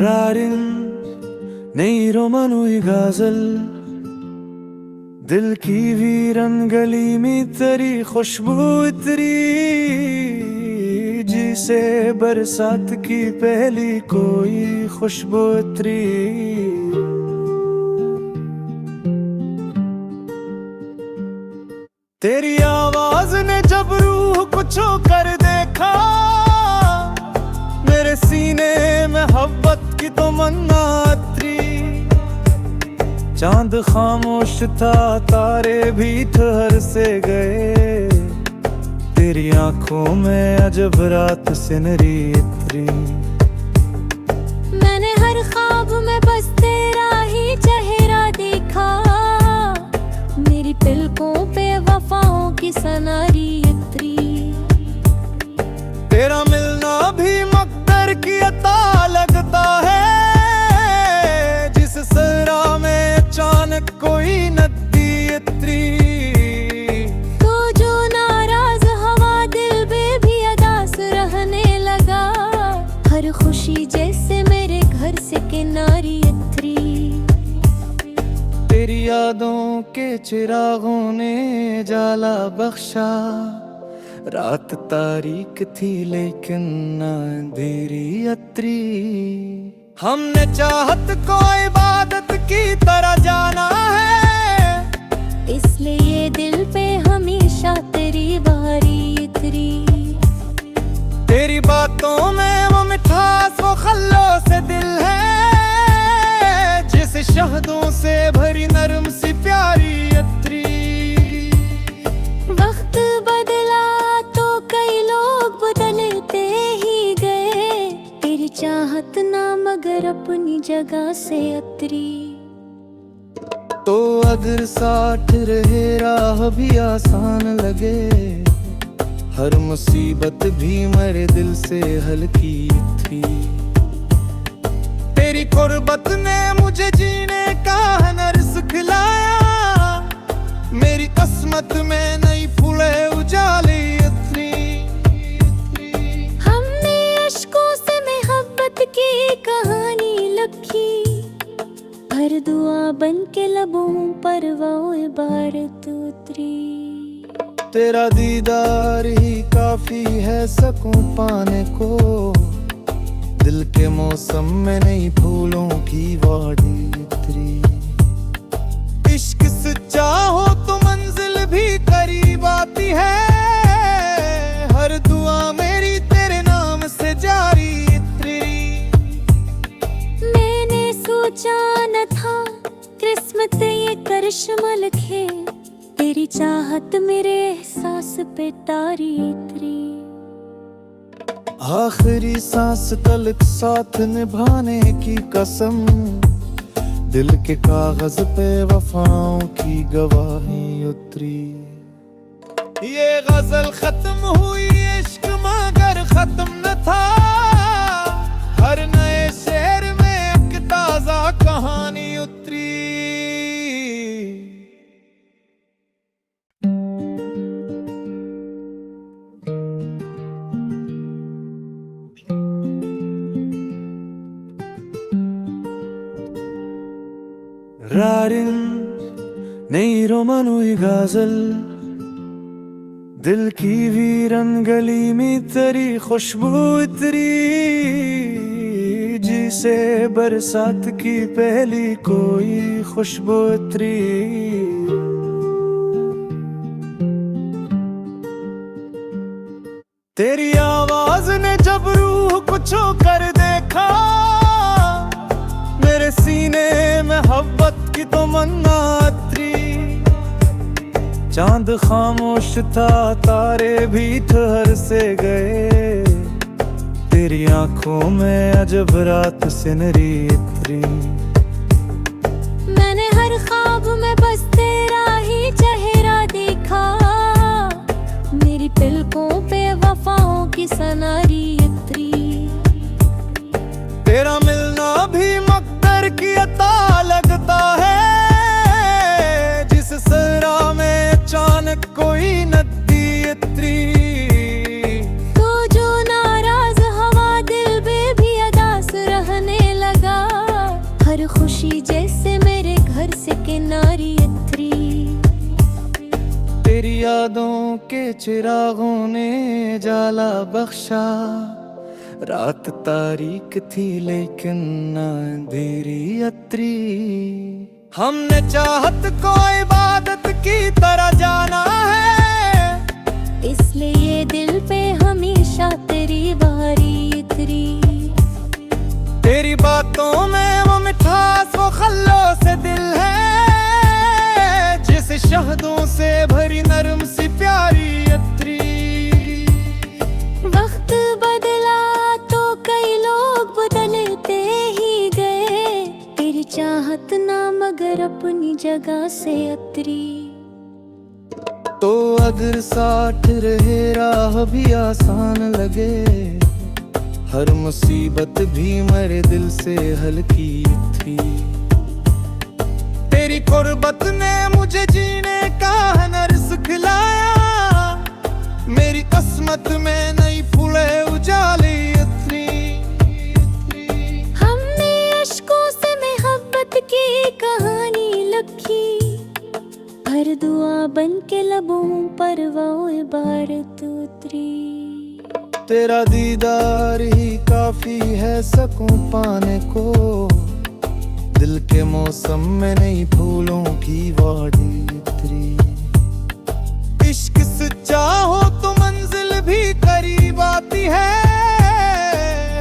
रारिन नई रोमानोई गाजल दिल की वीरन गली में तेरी खुशबू इतरी जिसे बरसात की पहली कोई खुशबू इतरी। तेरी आवाज ने जब रूह को छू कर देखा, मेरे सीने में मोहब्बत की तमन्ना उतरी। चांद खामोश था, तारे भी ठहर से गए, तेरी आंखों में अजब रात सिनरी उतरी। मैंने हर ख्वाब में बस तेरा ही चेहरा देखा, मेरी पलकों पे वफाओं की सनारी उतरी। तेरा मिलना भी मकदर की अता लगता है, जिस सरा में अचानक कोई नदी उतरी। तो जो नाराज हवा दिल में भी अदास रहने लगा, हर खुशी जैसे मेरे घर से किनारी उतरी। तेरी यादों के चिरागों ने जाला बख्शा, रात तारीक थी लेकिन अंधेरी अतरी। हमने चाहत को इबादत की तरह जाना है, इसलिए ये दिल पे हमेशा तेरी बारी उतरी। तेरी बातों में वो मिठास वो खल्लों से दिल है, जिस शहदों से भरी नरम सी प्यारी अतरी। वक्त बदला तो कई लोग बदलते ही गए, तेरी चाहत ना मगर अपनी जगह से उतरी। तो अगर साथ रहे राह भी आसान लगे, हर मुसीबत भी मेरे दिल से हल्की थी। तेरी कुर्बत ने मुझे जीने का हुनर सिखलाया, मेरी किस्मत में नई फूले उजाले उतरी। हमने अश्कों से मोहब्बत की कहानी लिखी, हर दुआ बन के लबों पर वो इबारत उतरी। तेरा दीदार ही काफी है सुकून पाने को, दिल के मौसम में नई फूलों की वादी उतरी। इश्क सच्चा हो तो मंजिल भी करीब आती है, हर दुआ मेरी तेरे नाम से जारी उतरी। मैंने सोचा न था किस्मत ये करिश्मा लिखे, तेरी चाहत मेरे एहसास पे तारी उतरी। आखिरी सांस तलक साथ निभाने की कसम, दिल के कागज पे वफाओं की गवाही उतरी। ये गजल खत्म हुई, इश्क मगर खत्म न था, हर नए शेर में एक ताजा कहानी उतरी। रारिन नई रोमानोई गाजल दिल की वीरन गली में तेरी खुशबू इतरी जिसे बरसात की पहली कोई खुशबू इतरी। तेरी आवाज ने जब रूह को छू कर देखा, मेरे सीने में मोहब्बत की तमन्ना उतरी। चांद खामोश था, तारे भी ठहर से गए, तेरी आंखों में अजब रात सिनरी उतरी। मैंने हर ख्वाब में बस तेरा ही चेहरा देखा, मेरी पलकों पे वफाओं की सनारी उतरी। तेरा मिलना भी मकदर की अता लगता है, जिस सरा में अचानक कोई नदी उतरी। तो जो नाराज हवा दिल में भी अदास रहने लगा, से किनारी अत्री। तेरी यादों के चिरागों ने जाला बख्शा, रात तारीक थी लेकिन ना अंधेरी अत्री। हमने चाहत को इबादत की तरह जाना है, इसलिए ये दिल पे हमेशा तेरी बारी उतरी। तेरी बातों में वो मिठास वो खल्लो से दिल है, जिस शहदों से भरी नरम सी प्यारी अत्री। वक्त बदला तो कई लोग बदलते ही गए, तेरी चाहत ना मगर अपनी जगह से अतरी। तो अगर साथ रहे राह भी आसान लगे, हर मुसीबत भी मेरे दिल से हल्की थी। तेरी कुर्बत ने मुझे जीने का हुनर सिखलाया, मेरी किस्मत में नई फूले उजाली अत्री। हमने अश्कों से मोहब्बत की कहानी लिखी, हर दुआ बन के लबों पर वो इबारत उतरी। तेरा दीदार ही काफी है सकूं पाने को, दिल के मौसम में नई फूलों की वादी उतरी। इश्क सच्चा हो तो मंजिल भी करीब आती है,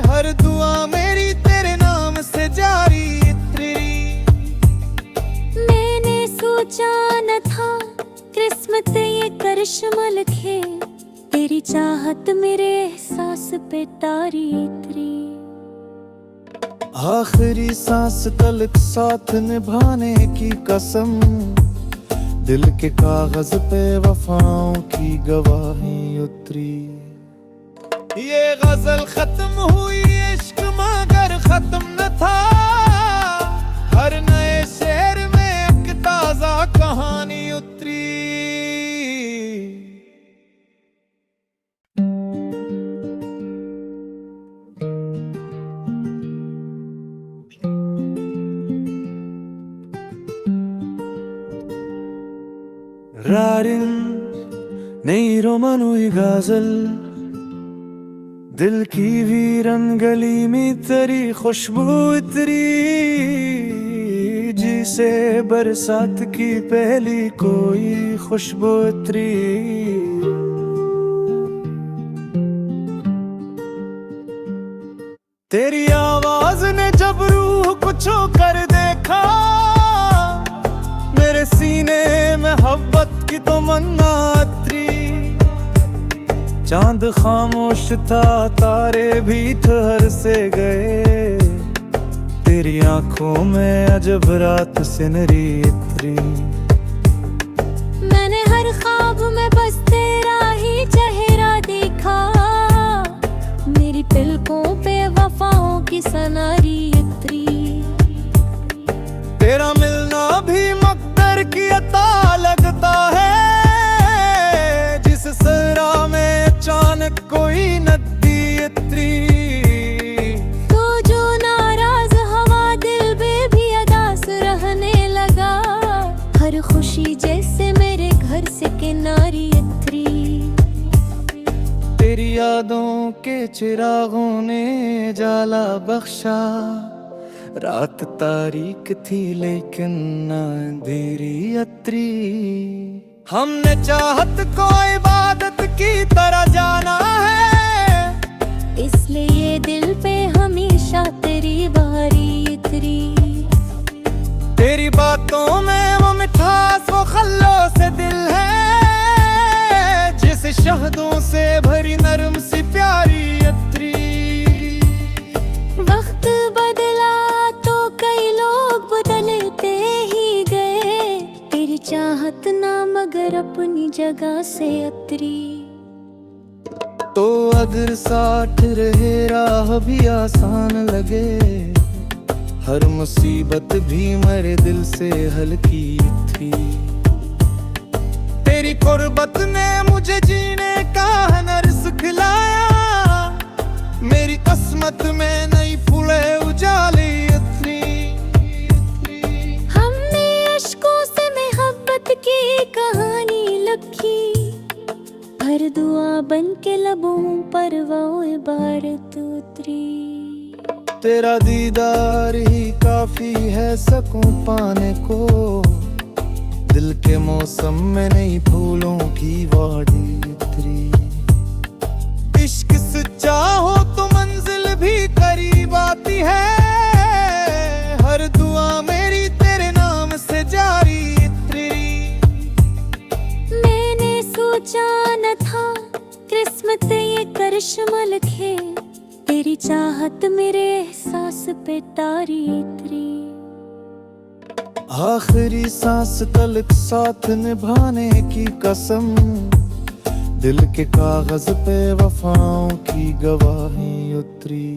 हर दुआ मेरी तेरे नाम से जारी उतरी। मैंने सोचा न था किस्मत ये करिश्मा लिखे, तेरी चाहत मेरे एहसास पे तारी उतरी। आखिरी सांस तलक साथ निभाने की कसम, दिल के कागज पे वफाओं की गवाही उतरी। ये गजल खत्म हुई इश्क मगर खत्म न था, हर नए शेर में एक ताजा कहानी उतरी। रारिन नई रोमानोई गाजल, दिल की वीरन गली में तेरी खुशबू इतरी। जिसे बरसात की पहली कोई खुशबू इतरी। तेरी आवाज ने जब रूह को छू कर देखा, मेरे सीने में मोहब्बत की तो मन्ना अत्री। चांद खामोश था तारे भी ठहर से गए, तेरी आंखों में अजब रात सिनरी इतरी। मैंने हर ख्वाब में बस तेरा ही चेहरा देखा, मेरी पलकों पे वफाओं की सनारी उतरी। तेरा मिलना भी मकदर की अता लगता है, जिस सरा में अचानक कोई नदी उतरी। तो जो नाराज हवा दिल में भी अदास रहने लगा, हर खुशी जैसे मेरे घर से किनारी उतरी। तेरी यादों के चिरागों ने जाला बख्शा, रात तारीक थी लेकिन ना अंधेरी अत्री। हमने चाहत को इबादत की तरह जाना है, इसलिए ये दिल पे हमेशा तेरी बारी उतरी। तेरी बातों में वो मिठास वो खल्लो से दिल है, जिस शहदों से भरी नरम सी प्यारी अत्री। वक्त बदला तो कई लोग बदलते ही गए, तेरी चाहत ना मगर अपनी जगह से अतरी। तो अगर साथ रहे राह भी आसान लगे, हर मुसीबत भी मेरे दिल से हल्की थी। तेरी कुर्बत ने मुझे जीने का हुनर सिखलाया, मेरी किस्मत में नई फूले उजाली उतरी। हमने पर वो इबारत उतरी। तेरा दीदार ही काफी है सुकून पाने को, दिल के मौसम में नई फूलों की वादी उतरी। इश्क सच्चा हो तो मंजिल भी करीब आती है, हर दुआ मेरी तेरे नाम से जारी उतरी। मैंने सोचा न था किस्मत ये करिश्मा लिखे, तेरी चाहत मेरे एहसास पे तारी उतरी। आखिरी सांस तलक साथ निभाने की कसम, दिल के कागज पे वफाओं की गवाही उतरी।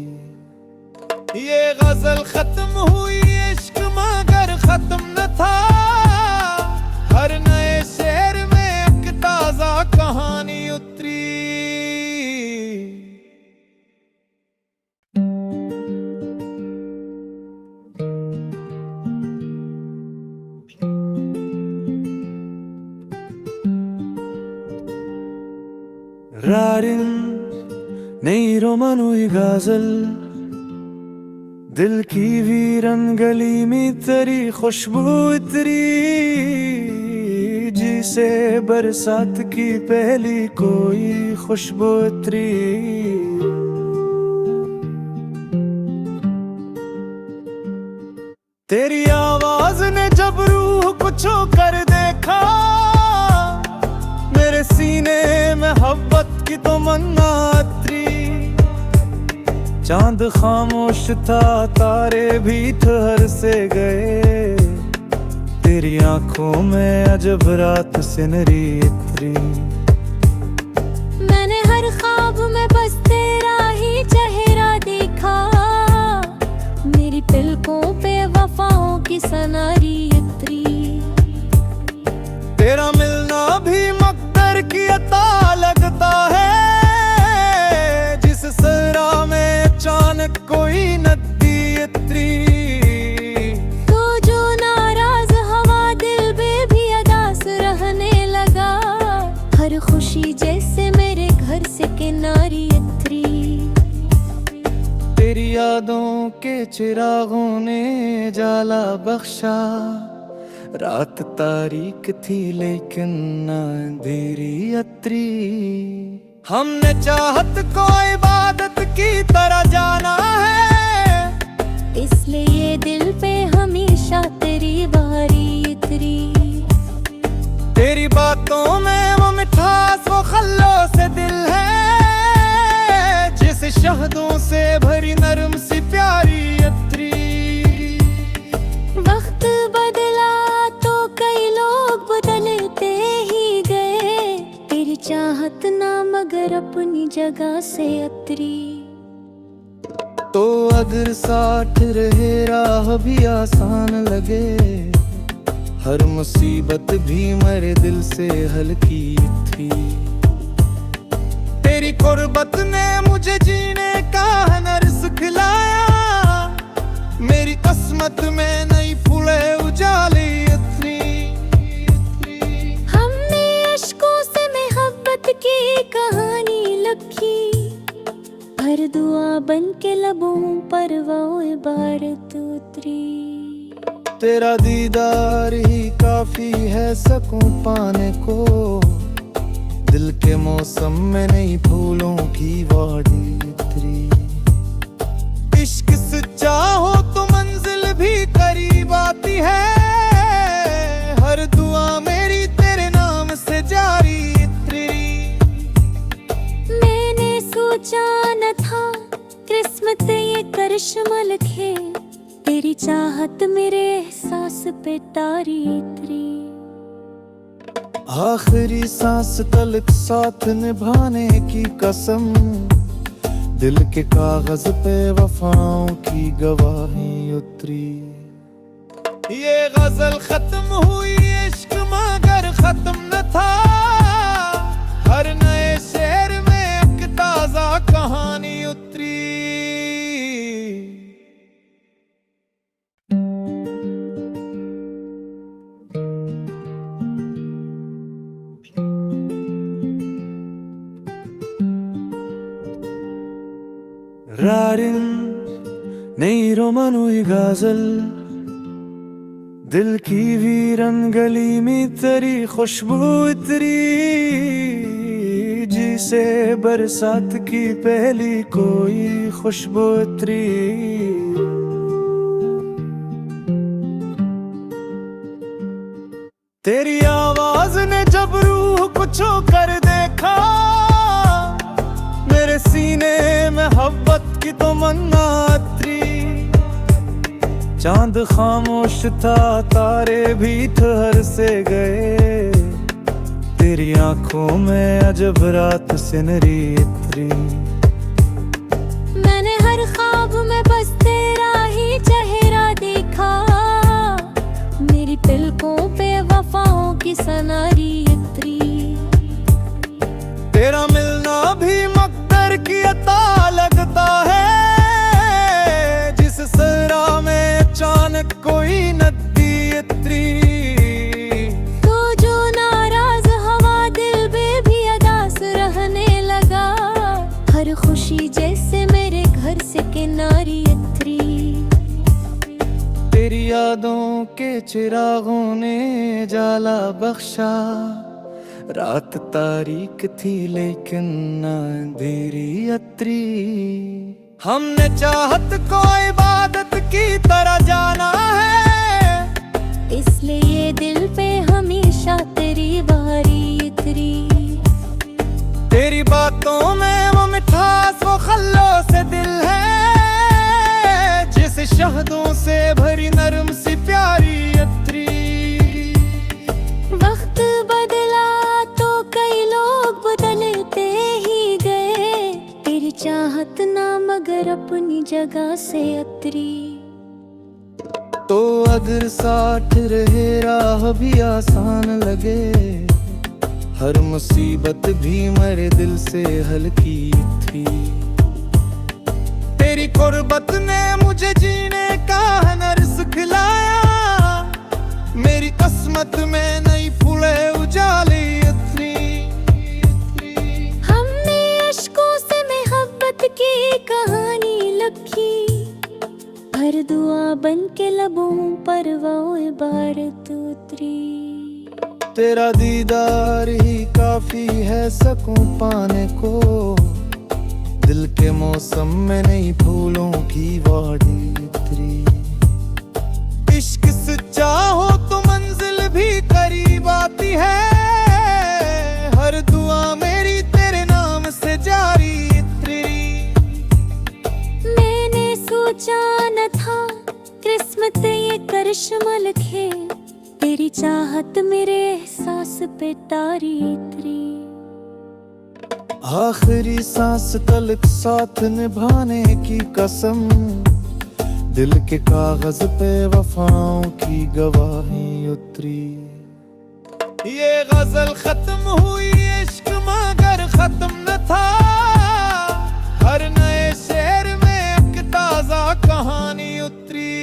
ये गजल खत्म हुई इश्क मगर खत्म न था, हर नए शेर में एक ताजा कहानी उतरी। रारिन नई रोमन हुई गाजल, दिल की वीरन गली में तेरी खुशबू इतरी। जिसे बरसात की पहली कोई खुशबू इतरी। तेरी आवाज ने जब रूह को छू कर देखा, मेरे सीने में मोहब्बत की तो मन्ना उतरी। चांद खामोश था तारे भी ठहर से गए, तेरी आंखों में अजब रात सिनरी उतरी। मैंने हर ख्वाब में बस तेरा ही चेहरा देखा, मेरी पलकों पे वफाओं की सनारी उतरी। तेरा मिलना भी मकदर की अता लगता है, जिस सरा में अचानक कोई नदी उतरी। तो जो नाराज हवा दिल में भी अदास रहने लगा, हर खुशी जैसे मेरे घर से किनारी उतरी। तेरी यादों के चिरागों ने जाला बख्शा, रात तारीक थी लेकिन अंधेरी उतरी। हमने चाहत को इबादत की तरह जाना है, इसलिए ये दिल पे हमेशा तेरी बारी उतरी। तेरी बातों में वो मिठास वो खल्लो से दिल है, जिस शहदों से भरी नरम सी प्यारी उतरी। वक्त बदला तो कई लोग बदलते ही गए, तेरी चाहत ना मगर अपनी जगह से उतरी। तो अगर साथ रहे राह भी आसान लगे, हर मुसीबत भी मेरे दिल से हल्की थी। तेरी कुर्बत ने मुझे जीने का हुनर सिखलाया, मेरी किस्मत में नई फूले उजाली इतनी। हमने अश्कों से मोहब्बत की कहानी लिखी, हर दुआ बन के लबों पर वो इबारत उतरी। तेरा दीदार ही काफी है सुकून पाने को, दिल के मौसम में नई फूलों की वादी उतरी। इश्क सच्चा हो तो मंजिल भी करीब आती है, हर दुआ मेरी तेरे नाम से जारी उतरी। मैंने सोचा न था किस्मत ये करिश्मा लिखे, तेरी चाहत मेरे एहसास पे तारी उतरी। आखिरी सांस तलक साथ निभाने की कसम, दिल के कागज पे वफाओं की गवाही उतरी। ये गजल खत्म हुई इश्क मगर खत्म न था, हर नए शेर में एक ताजा कहानी उतरी। रारिन नई रोमन हुई गाजल दिल की वीरन गली में तेरी खुशबू इतरी जिसे बरसात की पहली कोई खुशबू इतरी। तेरी आवाज ने जब रूह को छू कर देखा मेरे सीने में मोहब्बत की तो मन्ना अतरी। चांद खामोश था तारे भी ठहर से गए तेरी आंखों में अजब रात सिनरी इतरी। मैंने हर ख्वाब में बस तेरा ही चेहरा देखा मेरी पलकों पे वफाओं की सनारी इतरी। तेरा मिलना भी मकदर की अता लगता है जिस सरा में अचानक कोई नदी इतरी। तो जो नाराज हवा दिल में भी अदास रहने लगा हर खुशी जैसे मेरे घर से किनारी इतरी। तेरी यादों के चिरागों ने जाला बख्शा रात तारीक थी लेकिन अंधेरी अतरी। हमने चाहत को इबादत की तरह जाना है इसलिए ये दिल पे हमेशा तेरी बारी इतरी। तेरी बातों में वो मिठास वो खल्लों से दिल है जिस शहदों से भरी नरम सी प्यारी अतरी। वक्त बदला तो कई लोग बदलते ही गए तेरी चाहत ना मगर अपनी जगह से अतरी। तो अगर साथ रहे राह भी आसान लगे हर मुसीबत भी मेरे दिल से हल्की थी। तेरी कुर्बत ने मुझे जीने का हुनर सिखलाया मेरी किस्मत में नई फूले उजाले इतनी। हमने अश्कों से मोहब्बत की कहानी लिखी हर दुआ बन के लबों पर वो इबारत उतरी। तेरा दीदार ही काफी है सकूं पाने को दिल के मौसम में नई फूलों की वाड़ी उतरी। इश्क सच्चा हो तो मंजिल भी करीब आती है हर दुआ मेरी तेरे नाम से जारी इतरी। मैंने सोचा न था किस्मत ये करिश्मा लिखे तेरी चाहत मेरे एहसास पे तारी इतरी। आखिरी सांस तलक साथ निभाने की कसम दिल के कागज पे वफाओं की गवाही उतरी। ये गजल खत्म हुई इश्क मगर खत्म न था हर नए शेर में एक ताजा कहानी उतरी।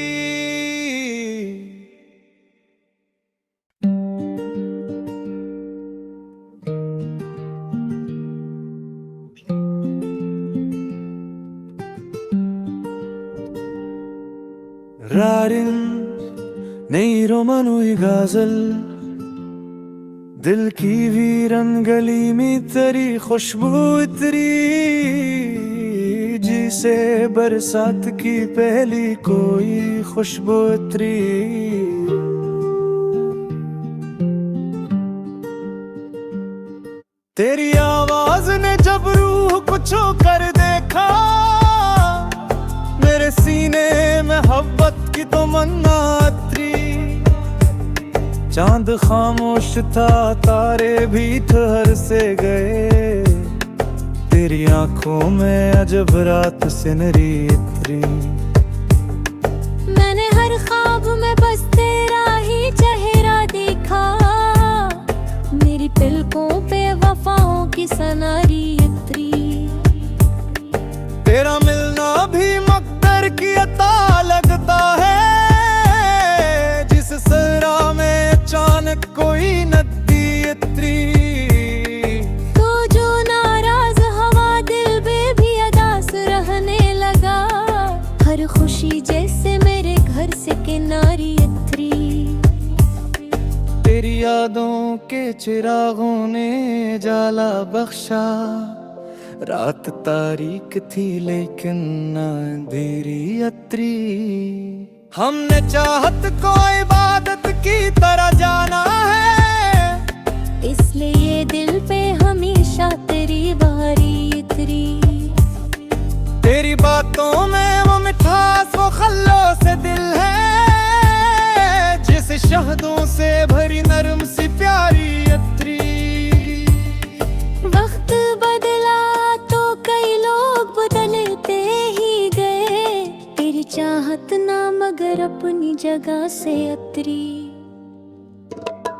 रारिन नई रोमन हुई गाजल दिल की वीरन गली में तेरी खुशबू इतरी जिसे बरसात की पहली कोई खुशबू इतरी। तेरी आवाज ने जब रूह को छू कर देखा मेरे सीने में मोहब्बत की तो मन्ना अतरी। चांद खामोश था तारे भी ठहर से गए तेरी आंखों में अजब रात सिनरी इतरी। मैंने हर ख्वाब में बस तेरा ही चेहरा देखा मेरी पलकों पे वफाओं की सनारी इतरी। तेरा मिलना भी मकदर की अता लगता है जिस सरा में अचानक कोई नदी इतरी। तो जो नाराज हवा दिल में भी अदास रहने लगा तेरी यादों के चिरागों ने जाला बख्शा। रात तारीक थी लेकिन ना अंधेरी अतरी। हमने चाहत को इबादत की तरह जाना है, इसलिए ये दिल पे हमेशा तेरी बारी उतरी। तेरी बातों में वो मिठास वो खल्लो से दिल है, जिस शहदों से भरी नरम सी प्यारी अतरी। वक्त बदला तो कई लोग बदलते ही गए, तेरी चाहत ना मगर अपनी जगह से अतरी।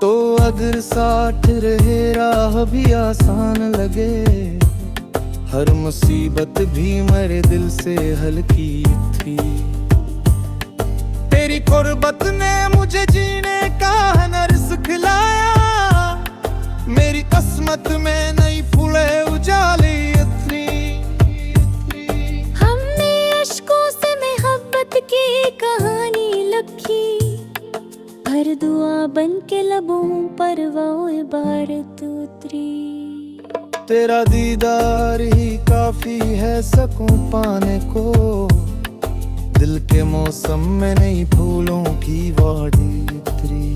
तो अगर साथ रहे राह भी आसान लगे, हर मुसीबत भी मेरे दिल से हल्की थी। तेरी कुर्बत ने मुझे जीने का हुनर सिखलाया, मेरी किस्मत में नई फूले उजाली इतनी। हमने अश्कों से मोहब्बत की कहानी लिखी, हर दुआ बन के लबों पर वो इबारत उतरी। तेरा दीदार ही काफी है सकूं पाने को, दिल के मौसम में नई फूलों की वादी उतरी।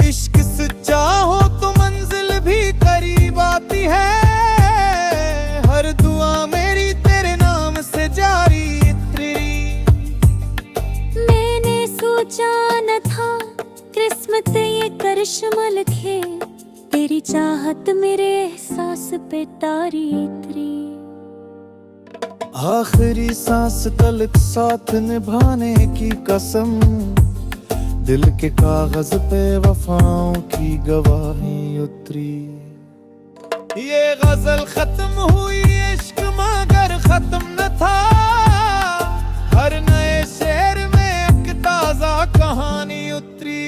इश्क सच्चा हो तो मंजिल भी करीब आती है, हर दुआ मेरी तेरे नाम से जारी उतरी। मैंने सोचा न था किस्मत ये करिश्मा लिखे, तेरी चाहत मेरे एहसास पे तारी उतरी। आखिरी सांस तलक साथ निभाने की कसम, दिल के कागज पे वफाओं की गवाही उतरी। ये गजल खत्म हुई इश्क मगर खत्म न था, हर नए शेर में एक ताजा कहानी उतरी।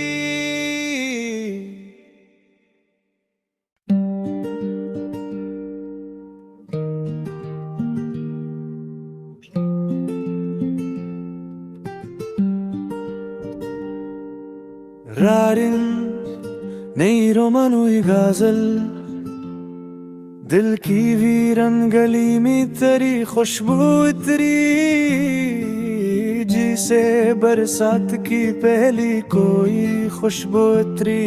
रारिन नई रोमनुई गाजल, दिल की वीरन गली में तेरी खुशबू इतरी। जिसे बरसात की पहली कोई खुशबू इतरी।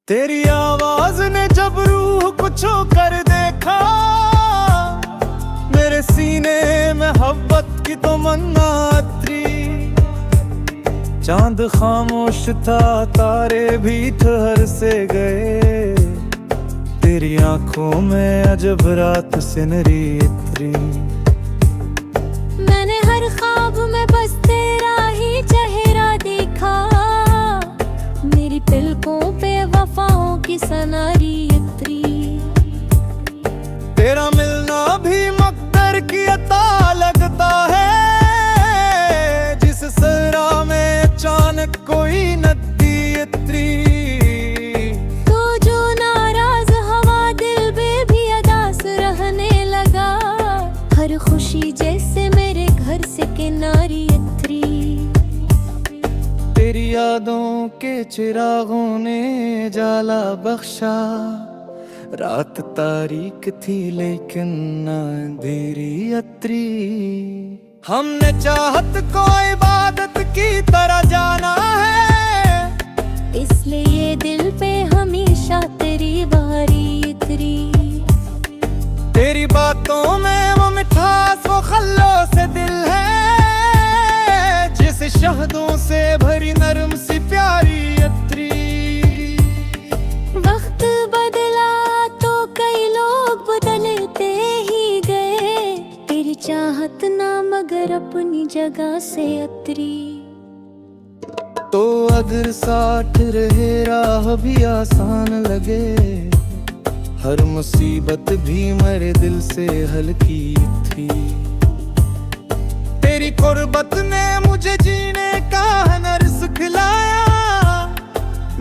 तेरी आवाज ने जब रूह को छू कर देखा, मेरे सीने में मोहब्बत की तो मन्ना अतरी। चांद खामोश था तारे भी ठहर से गए, तेरी आंखों में अजब रात सिनरी इतरी। मैंने हर ख्वाब में बस तेरा ही चेहरा देखा, मेरी पलकों पे वफाओं की सनारी उतरी। तेरा मिलना भी मकदर की अता लगता है, जिस सरा में अचानक कोई नदी उतरी। तो जो नाराज हवा दिल में भी अदास रहने लगा, हर खुशी जैसे मेरे घर से किनारी उतरी। तेरी यादों के चिरागों ने जाला बख्शा। रात तारीक थी लेकिन ना अंधेरी अतरी। हमने चाहत को इबादत की तरह जाना है, इसलिए ये दिल पे हमेशा तेरी बारी उतरी। तेरी बातों में वो मिठास वो खल्लो से दिल है, जिस शहदों से भरी नरम सी प्यारी अतरी। वक्त बदला तो कई लोग बदलते ही गए, तेरी चाहत ना मगर अपनी जगह से अतरी। तो अगर साथ रहे राह भी आसान लगे, हर मुसीबत भी मेरे दिल से हल्की थी। तेरी कुर्बत ने मुझे जीने का हुनर सिखलाया,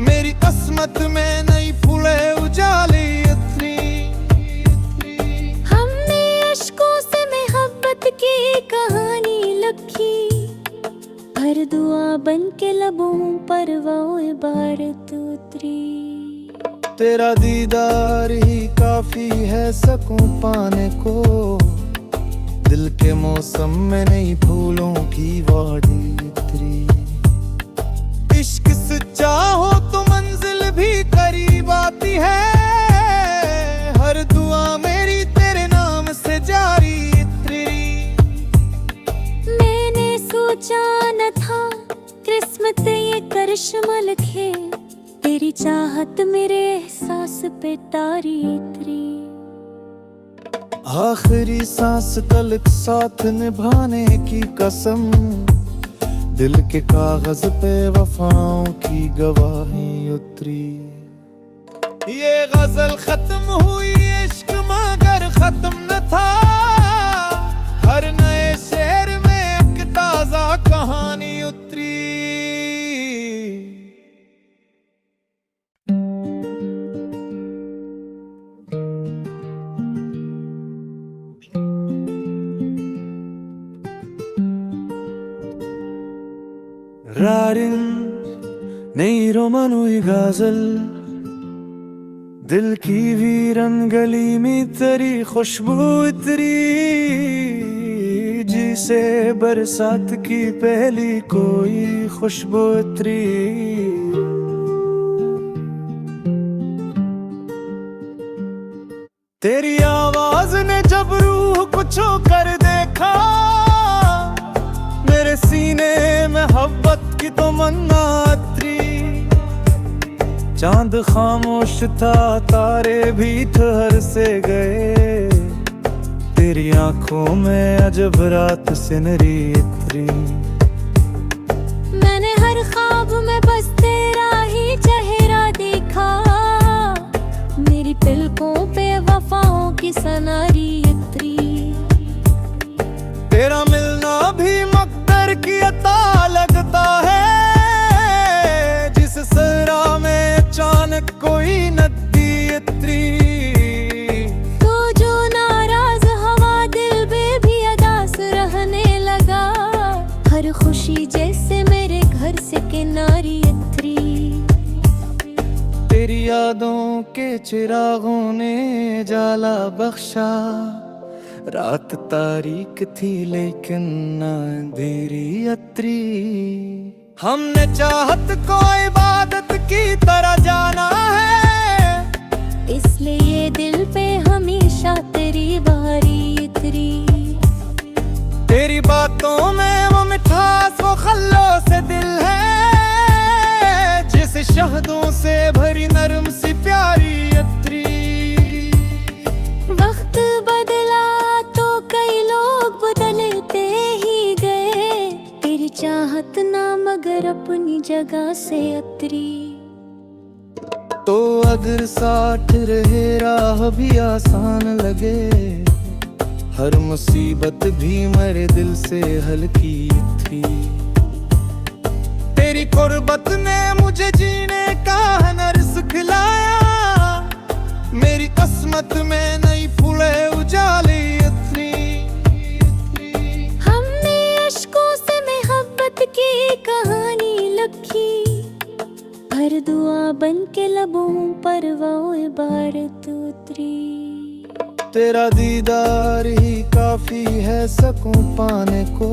मेरी किस्मत में नई फूले उजाली इतनी। हमने अश्कों से मोहब्बत की कहानी लिखी, हर दुआ बन के लबों पर वो इबारत उतरी। तेरा दीदार ही काफी है सकूं पाने को, दिल के मौसम में नई फूलों की वादी उतरी। इश्क सच्चा हो तो मंजिल भी करीब आती है, हर दुआ मेरी तेरे नाम से जारी उतरी। मैंने सोचा न था किस्मत ये करिश्मा लिखे, तेरी चाहत मेरे एहसास पे तारी उतरी। आखिरी सांस तलक साथ निभाने की कसम, दिल के कागज पे वफाओं की गवाही उतरी। ये गजल खत्म हुई इश्क मगर खत्म न था, हर नए शेर में एक ताजा कहानी उतरी। रारिन नई रोमनुई गाजल, दिल की वीरन गली में तेरी खुशबू इतरी। जिसे बरसात की पहली कोई खुशबू इतरी। तेरी आवाज ने जब रूह को छू कर देखा, मेरे सीने में मोहब्बत की तो मन्ना उतरी। चांद खामोश था तारे भी ठहर से गए, तेरी आंखों में अजब रात सिनरी उतरी। मैंने हर ख्वाब में बस तेरा ही चेहरा देखा, मेरी पलकों पे वफाओं की सनारी उतरी। तेरा मिलना भी मकदर की अता लगता है, जिस सरा में अचानक कोई नदी उतरी। तो जो नाराज हवा दिल में भी अदास रहने लगा, हर खुशी जैसे मेरे घर से किनारी उतरी। तेरी यादों के चिरागों ने जाला बख्शा, रात तारीक थी लेकिन अंधेरी उतरी। हमने चाहत को इबादत की तरह जाना है, इसलिए ये दिल पे हमेशा तेरी बारी उतरी। तेरी बातों में वो मिठास वो खल्लो से दिल है, जिस शहदों से भरी नरम सी प्यारी उतरी। वक्त बदला तो कई लोग बदलते ही गए, तेरी चाहत ना मगर अपनी जगह से उतरी। तो अगर साथ रहे राह भी आसान लगे, हर मुसीबत भी मेरे दिल से हल्की थी। तेरी कुर्बत ने मुझे जीने का हुनर सिखलाया, मेरी किस्मत में नई फूलें उजाली उतरी। हमने अश्कों से मोहब्बत की कहानी लिखी, हर दुआ बन के लबों पर वो इबारत उतरी। तेरा दीदार ही काफी है सकूं पाने को,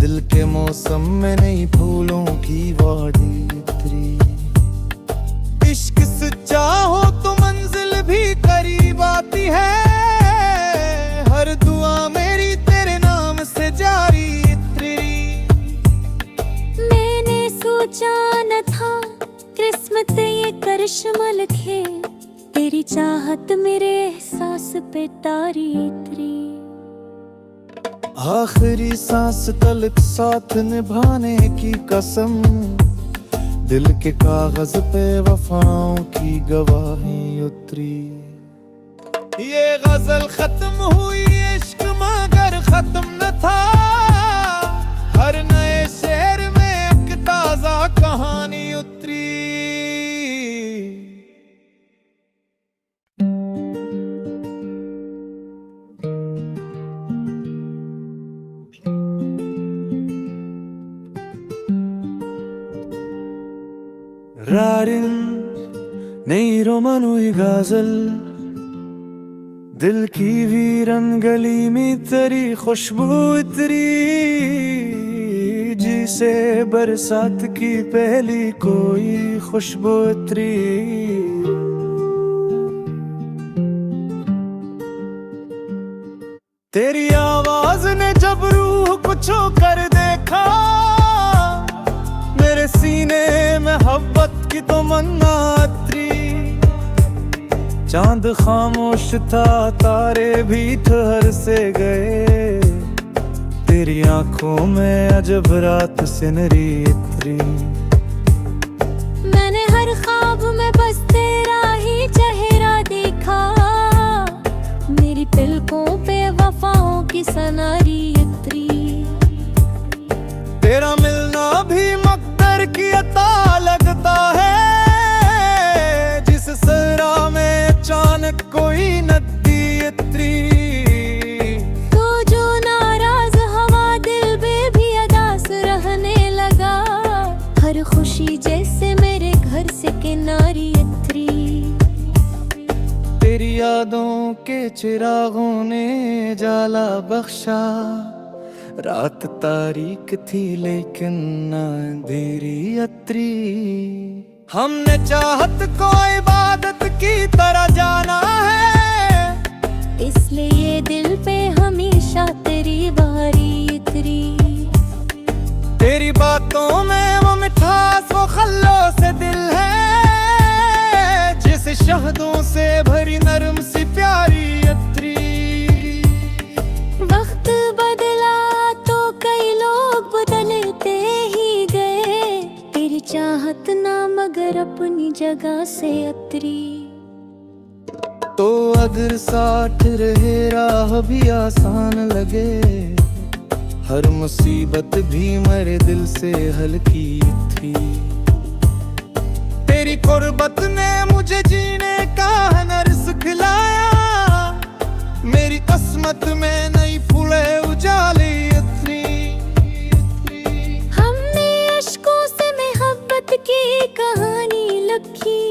दिल के मौसम में नई फूलों की वादी उतरी। इश्क सच्चा हो तो मंजिल भी करीब आती है, हर दुआ मेरी तेरे नाम से जारी उतरी। मैंने सोचा न था किस्मत ये करिश्मा लिखे, तेरी चाहत मेरे एहसास पे तारी उतरी। आखिरी सांस तलक साथ निभाने की कसम, दिल के कागज पे वफाओं की गवाही उतरी। ये गजल खत्म हुई इश्क मगर खत्म न था, हर नए शेर में एक ताजा कहानी उतरी। रारिन नई रोमन हुई गाजल दिल की वीरन गली में तेरी खुशबू इतरी जिसे बरसात की पहली कोई खुशबू इतरी। तेरी आवाज ने जब रूह को छू कर देखा मेरे सीने में मोहब्बत की तो मन्ना अतरी। चांद खामोश था तारे भी ठहर से गए तेरी आंखों में अजब रात सिनरी इतरी। मैंने हर ख्वाब में बस तेरा ही चेहरा देखा मेरी पलकों पे वफाओं की सनारी इतरी। तेरा मिलना भी मकदर की अता लगता है जिस सरा में अचानक कोई नदी इतरी। तो जो नाराज हवा दिल में भी अदास रहने लगा हर खुशी जैसे मेरे घर से किनारी इतरी। तेरी यादों के चिरागों ने जाला बख्शा रात तारीक थी लेकिन अंधेरी अतरी। हमने चाहत को इबादत की तरह जाना है इसलिए ये दिल पे हमेशा तेरी बारी इतरी। तेरी बातों में वो मिठास वो खल्लो से दिल है जिस शहदों से भरी नरम सी प्यारी अतरी। वक्त बदला तो कई लोग बदलते ही गए तेरी चाहत ना मगर अपनी जगह से अतरी। तो अगर साथ रहे राह भी आसान लगे हर मुसीबत भी मेरे दिल से हल्की थी। तेरी कुर्बत ने मुझे जीने का हुनर सिखलाया मेरी किस्मत में नई फूले उजाले इतनी। हमने अश्कों से मोहब्बत की कहानी लिखी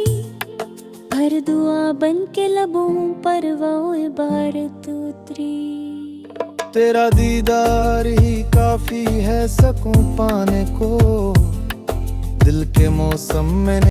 हर दुआ बन के लबों पर वो इबारत उतरी। तेरा दीदार ही काफी है सकूं पाने को दिल के मौसम में